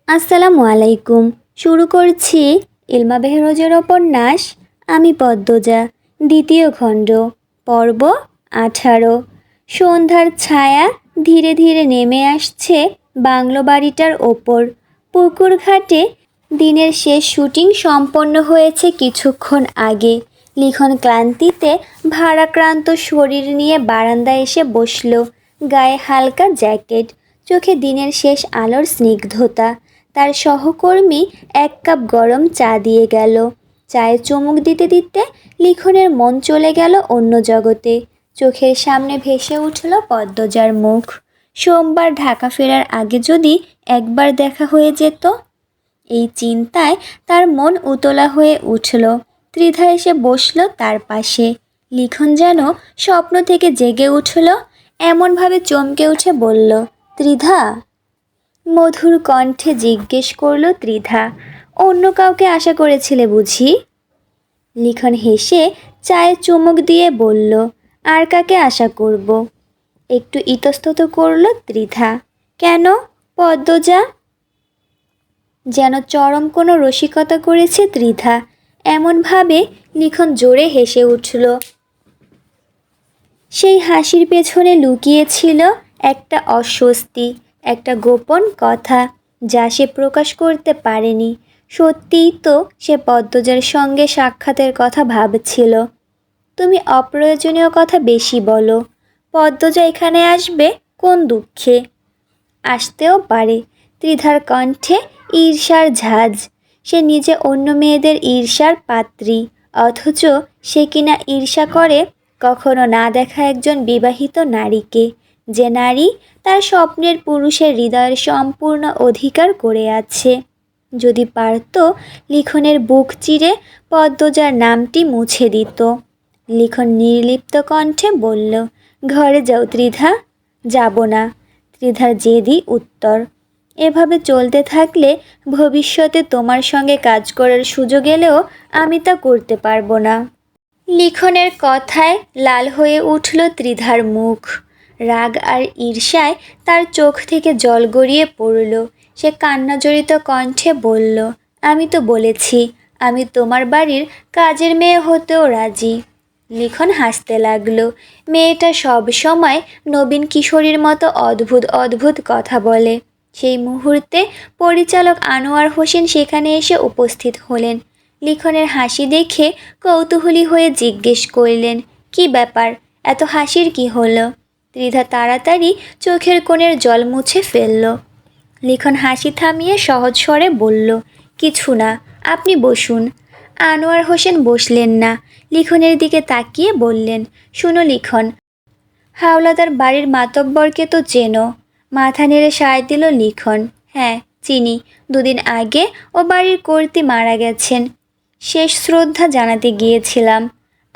আসসালামু আলাইকুম। শুরু করছি ইলমা বেহরোজের উপন্যাস আমি পদ্মজা, দ্বিতীয় খণ্ড, পর্ব 18। সন্ধ্যার ছায়া ধীরে ধীরে নেমে আসছে বাংলো বাড়িটার ওপর। পুকুর ঘাটে দিনের শেষ শুটিং সম্পন্ন হয়েছে কিছুক্ষণ আগে। লিখন ক্লান্তিতে ভারাক্রান্ত শরীর নিয়ে বারান্দায় এসে বসল। গায়ে হালকা জ্যাকেট, চোখে দিনের শেষ আলোর স্নিগ্ধতা। তার সহকর্মী এক কাপ গরম চা দিয়ে গেল। চায়ে চুমুক দিতে দিতে লিখনের মন চলে গেল অন্য জগতে। চোখের সামনে ভেসে উঠল পদ্মজার মুখ। সোমবার ঢাকা ফেরার আগে যদি একবার দেখা হয়ে যেত। এই চিন্তায় তার মন উতলা হয়ে উঠল। ত্রিধা এসে বসল তার পাশে। লিখন যেন স্বপ্ন থেকে জেগে উঠল, এমনভাবে চমকে উঠে বলল, ত্রিধা। মধুর কণ্ঠে জিজ্ঞেস করল ত্রিধা, অন্য কাউকে আশা করেছিলে বুঝি? লিখন হেসে চায়ে চুমুক দিয়ে বলল, আর কাকে আশা করব? একটু ইতস্তত করল ত্রিধা। কেন পদ্মজা? যেন চরম কোনো রসিকতা করেছে ত্রিধা, এমনভাবে লিখন জোরে হেসে উঠল। সেই হাসির পেছনে লুকিয়েছিল একটা অস্বস্তি, একটা গোপন কথা যা সে প্রকাশ করতে পারেনি। সত্যিই তো সে পদ্মজার সঙ্গে সাক্ষাতের কথা ভাবছিল। তুমি অপ্রয়োজনীয় কথা বেশি বলো। পদ্মজা এখানে আসবে কোন দুঃখে? আসতেও পারে। ত্রিধার কণ্ঠে ঈর্ষার ঝাঁজ। সে নিজে অন্য মেয়েদের ঈর্ষার পাত্রী, অথচ সে কিনা ঈর্ষা করে কখনো না দেখা একজন বিবাহিত নারীকে, যে নারী তার স্বপ্নের পুরুষের হৃদয়ের সম্পূর্ণ অধিকার করে আছে। যদি পারত লিখনের বুক চিরে পদ্মজার নামটি মুছে দিত। লিখন নির্লিপ্ত কণ্ঠে বলল, ঘরে যাও ত্রিধা। যাব না, ত্রিধার জেদি উত্তর। এভাবে চলতে থাকলে ভবিষ্যতে তোমার সঙ্গে কাজ করার সুযোগ এলেও আমি তা করতে পারবো না। লিখনের কথায় লাল হয়ে উঠল ত্রিধার মুখ। রাগ আর ঈর্ষায় তার চোখ থেকে জল গড়িয়ে পড়ল। সে কান্নাজড়িত কণ্ঠে বলল, আমি তো বলেছি আমি তোমার বাড়ির কাজের মেয়ে হতেও রাজি। লিখন হাসতে লাগলো। মেয়েটা সব সময় নবীন কিশোরীর মতো অদ্ভুত অদ্ভুত কথা বলে। সেই মুহূর্তে পরিচালক আনোয়ার হোসেন সেখানে এসে উপস্থিত হলেন। লিখনের হাসি দেখে কৌতূহলী হয়ে জিজ্ঞেস করলেন, কি ব্যাপার, এত হাসির কি হলো? ত্রিধা তাড়াতাড়ি চোখের কোণের জল মুছে ফেলল। লিখন হাসি থামিয়ে সহজ স্বরে বলল, কিছু না, আপনি বসুন। আনোয়ার হোসেন বসলেন না। লিখনের দিকে তাকিয়ে বললেন, শুনো লিখন, হাওলাদার বাড়ির মাতব্বরকে তো চেনো? মাথা নেড়ে সায় দিল লিখন। হ্যাঁ চিনি, দুদিন আগে ও বাড়ির কর্ত্রী মারা গেছেন, শেষ শ্রদ্ধা জানাতে গিয়েছিলাম।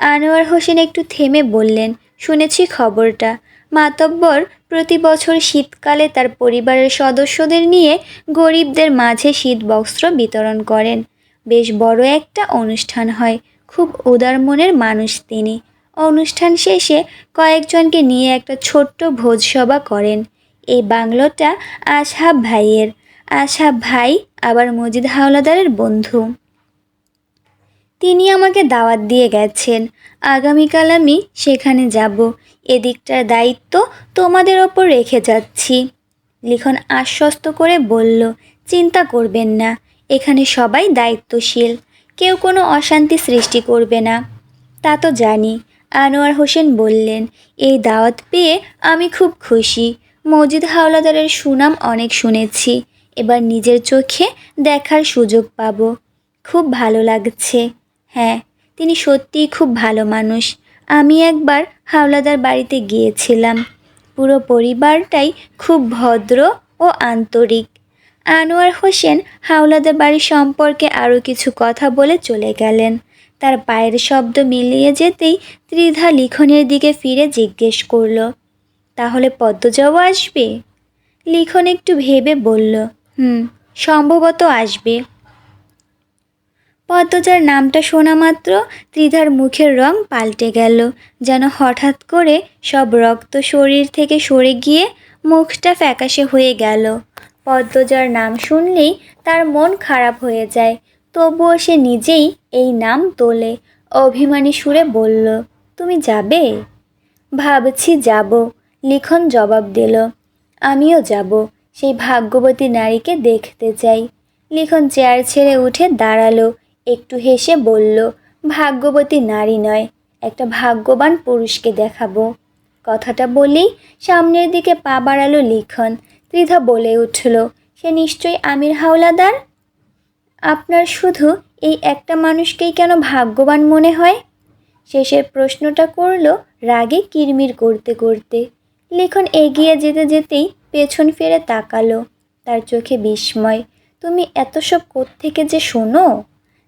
আনোয়ার হোসেন একটু থেমে বললেন, শুনেছি খবরটা। মাতব্বর প্রতি বছর শীতকালে তার পরিবারের সদস্যদের নিয়ে গরিবদের মাঝে শীতবস্ত্র বিতরণ করেন। বেশ বড় একটা অনুষ্ঠান হয়। খুব উদার মনের মানুষ তিনি। অনুষ্ঠান শেষে কয়েকজনকে নিয়ে একটা ছোট্ট ভোজসভা করেন। এই বাংলোটা আশহাব ভাইয়ের। আশহাব ভাই আবার মজিদ হাওলাদারের বন্ধু। তিনি আমাকে দাওয়াত দিয়ে গেছেন। আগামীকাল আমি সেখানে যাব। এদিকটার দায়িত্ব তোমাদের ওপর রেখে যাচ্ছি। লিখন আশ্বস্ত করে বলল, চিন্তা করবেন না, এখানে সবাই দায়িত্বশীল, কেউ কোনো অশান্তি সৃষ্টি করবে না। তা তো জানি। আনোয়ার হোসেন বললেন, এই দাওয়াত পেয়ে আমি খুব খুশি। মজিদ হাওলাদারের সুনাম অনেক শুনেছি, এবার নিজের চোখে দেখার সুযোগ পাব। খুব ভালো লাগছে। হ্যাঁ, তিনি সত্যিই খুব ভালো মানুষ। আমি একবার হাওলাদার বাড়িতে গিয়েছিলাম। পুরো পরিবারটাই খুব ভদ্র ও আন্তরিক। আনোয়ার হোসেন হাওলাদার বাড়ি সম্পর্কে আরও কিছু কথা বলে চলে গেলেন। তার পায়ের শব্দ মিলিয়ে যেতেই ত্রিধা লিখনের দিকে ফিরে জিজ্ঞেস করল, তাহলে পদ্মজাও আসবে? লিখন একটু ভেবে বলল, সম্ভবত আসবে। পদ্মজার নামটা শোনা মাত্র ত্রিধার মুখের রং পাল্টে গেল। যেন হঠাৎ করে সব রক্ত শরীর থেকে সরে গিয়ে মুখটা ফ্যাকাশে হয়ে গেল। পদ্মজার নাম শুনলেই তার মন খারাপ হয়ে যায়, তবুও সে নিজেই এই নাম তোলে। অভিমানী সুরে বলল, তুমি যাবে? ভাবছি যাব, লিখন জবাব দিল। আমিও যাব, সেই ভাগ্যবতী নারীকে দেখতে চাই। লিখন চেয়ার ছেড়ে উঠে দাঁড়ালো, একটু হেসে বলল, ভাগ্যবতী নারী নয়, একটা ভাগ্যবান পুরুষকে দেখাবো। কথাটা বলেই সামনের দিকে পা বাড়ালো লিখন। ত্রিধা বলে উঠল, সে নিশ্চয়ই আমির হাওলাদার। আপনার শুধু এই একটা মানুষকেই কেন ভাগ্যবান মনে হয়? শেষের প্রশ্নটা করল রাগে কিরমির করতে করতে। লিখন এগিয়ে যেতে যেতেই পেছন ফিরে তাকালো, তার চোখে বিস্ময়। তুমি এত সব কোত্থেকে যে শোনো?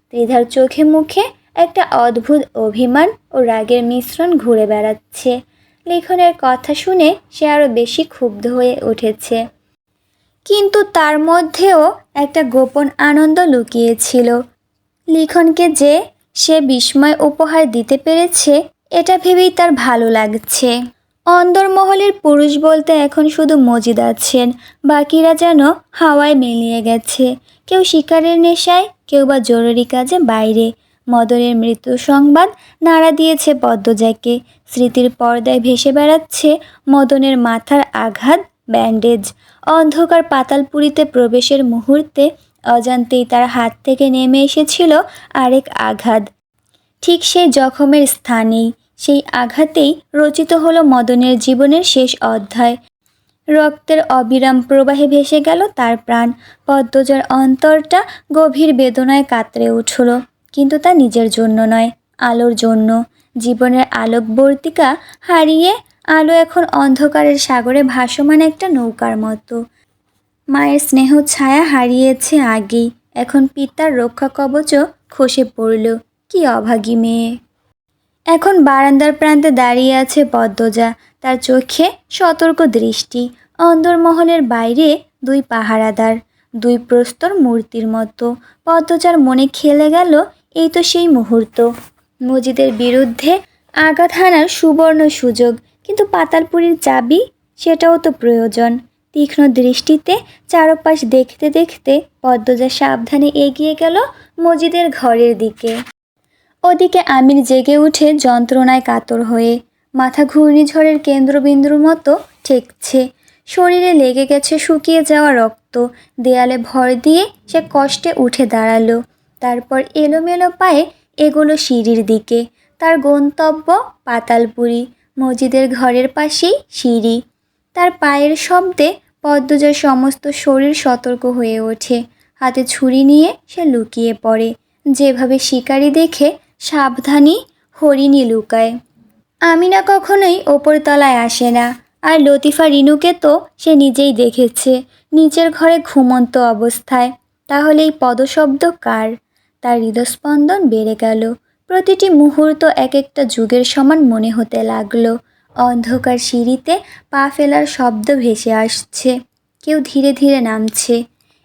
ত্রিধার চোখে মুখে একটা অদ্ভুত অভিমান ও রাগের মিশ্রণ ঘুরে বেড়াচ্ছে। লিখনের কথা শুনে সে আরও বেশি ক্ষুব্ধ হয়ে উঠেছে, কিন্তু তার মধ্যেও একটা গোপন আনন্দ লুকিয়েছিল। লিখনকে যে সে বিস্ময় উপহার দিতে পেরেছে, এটা ভেবেই তার ভালো লাগছে। অন্দরমহলের পুরুষ বলতে এখন শুধু মজিদ আছেন, বাকিরা যেন হাওয়ায় মিলিয়ে গেছে। কেউ শিকারের নেশায়, কেউ বা জরুরি কাজে বাইরে। মদনের মৃত্যু সংবাদ নাড়া দিয়েছে পদ্মজাকে। স্মৃতির পর্দায় ভেসে বেড়াচ্ছে মদনের মাথার আঘাত, ব্যান্ডেজ। অন্ধকার পাতালপুরীতে প্রবেশের মুহূর্তে অজান্তেই তার হাত থেকে নেমে এসেছিল আরেক আঘাত, ঠিক সেই জখমের স্থানেই। সেই আঘাতেই রচিত হলো মদনের জীবনের শেষ অধ্যায়। রক্তের অবিরাম প্রবাহে ভেসে গেল তার প্রাণ। পদ্মজার অন্তরটা গভীর বেদনায় কাতরে উঠল, কিন্তু তা নিজের জন্য নয়, আলোর জন্য। জীবনের আলোকবর্তিকা হারিয়ে আলো এখন অন্ধকারের সাগরে ভাসমান একটা নৌকার মতো। মায়ের স্নেহ ছায়া হারিয়েছে আগেই, এখন পিতার রক্ষা কবচও খসে পড়ল। কি অভাগী মেয়ে! এখন বারান্দার প্রান্তে দাঁড়িয়ে আছে পদ্মজা, তার চোখে সতর্ক দৃষ্টি। অন্দরমহলের বাইরে দুই পাহারাদার, দুই প্রস্তর মূর্তির মতো। পদ্মজার মনে খেলে গেল, এই তো সেই মুহূর্ত, মজিদের বিরুদ্ধে আঘাত হানার সুবর্ণ সুযোগ। কিন্তু পাতালপুরীর চাবি, সেটাও তো প্রয়োজন। তীক্ষ্ণ দৃষ্টিতে চারপাশ দেখতে দেখতে পদ্মজা সাবধানে এগিয়ে গেল মজিদের ঘরের দিকে। ওদিকে আমির জেগে উঠে যন্ত্রণায় কাতর হয়ে, মাথা ঘূর্ণিঝড়ের কেন্দ্রবিন্দুর মতো ঠেকছে। শরীরে লেগে গেছে শুকিয়ে যাওয়া রক্ত। দেয়ালে ভর দিয়ে সে কষ্টে উঠে দাঁড়ালো, তারপর এলোমেলো পায়ে এগোলো সিঁড়ির দিকে। তার গন্তব্য পাতালপুরী, মসজিদের ঘরের পাশেই সিঁড়ি। তার পায়ের শব্দে পদ্মজার সমস্ত শরীর সতর্ক হয়ে ওঠে। হাতে ছুরি নিয়ে সে লুকিয়ে পড়ে, যেভাবে শিকারি দেখে সাবধানী হরিণী লুকায়। আমিনা কখনোই ওপরতলায় আসে না, আর লতিফা রিনুকে তো সে নিজেই দেখেছে নিচের ঘরে ঘুমন্ত অবস্থায়। তাহলে এই পদশব্দ কার? তার হৃদস্পন্দন বেড়ে গেল। প্রতিটি মুহূর্ত এক একটা যুগের সমান মনে হতে লাগলো। অন্ধকার সিঁড়িতে পা ফেলার শব্দ ভেসে আসছে, কেউ ধীরে ধীরে নামছে।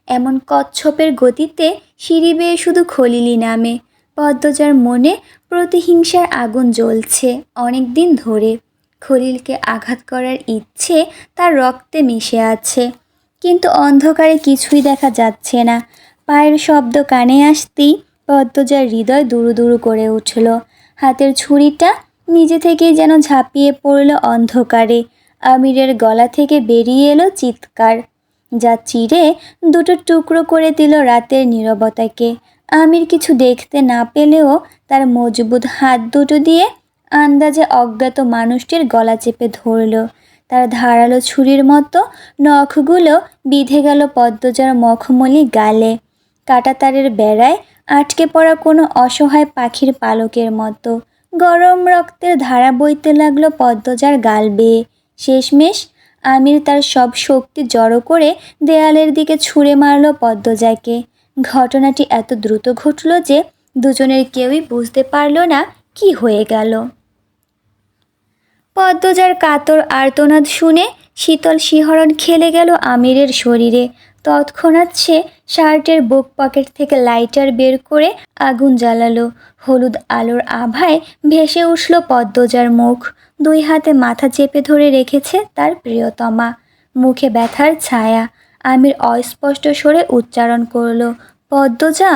এমন কচ্ছপের গতিতে সিঁড়ি বেয়ে শুধু খলিলই নামে। পদ্মজার মনে প্রতিহিংসার আগুন জ্বলছে অনেক দিন ধরে। খলিলকে আঘাত করার ইচ্ছে তার রক্তে মিশে আছে, কিন্তু অন্ধকারে কিছুই দেখা যাচ্ছে না। পায়ের শব্দ কানে আসতেই পদ্মজার হৃদয় দুরু দুরু করে উঠল। হাতের ছুরিটা নিজে থেকেই যেন ঝাঁপিয়ে পড়ল অন্ধকারে। আমিরের গলা থেকে বেরিয়ে এলো চিৎকার, যা চিরে দুটো টুকরো করে দিল রাতের নীরবতাকে। আমির কিছু দেখতে না পেলেও তার মজবুত হাত দুটো দিয়ে আন্দাজে অজ্ঞাত মানুষটির গলা চেপে ধরল। তার ধারালো ছুরির মতো নখগুলো বিঁধে গেল পদ্মজার মখমলি গালে, কাঁটাতারের বেড়ায় আটকে পড়া কোনো অসহায় পাখির পালকের মতো। গরম রক্তের ধারা বইতে লাগলো পদ্মজার গাল বেয়ে। শেষমেশ আমির তার সব শক্তি জড়ো করে দেয়ালের দিকে ছুঁড়ে মারল পদ্মজাকে। ঘটনাটি এত দ্রুত ঘটল যে দুজনের কেউই বুঝতে পারল না কি হয়ে গেল। পদ্মজার কাতর আর্তনাদ শুনে শীতল শিহরণ খেলে গেল আমিরের শরীরে। তৎক্ষণাৎ সে শার্টের বুক পকেট থেকে লাইটার বের করে আগুন জ্বালালো। হলুদ আলোর আভায় ভেসে উঠল পদ্মজার মুখ। দুই হাতে মাথা চেপে ধরে রেখেছে তার প্রিয়তমা, মুখে ব্যথার ছায়া। আমির অস্পষ্ট স্বরে উচ্চারণ করলো, পদ্মজা।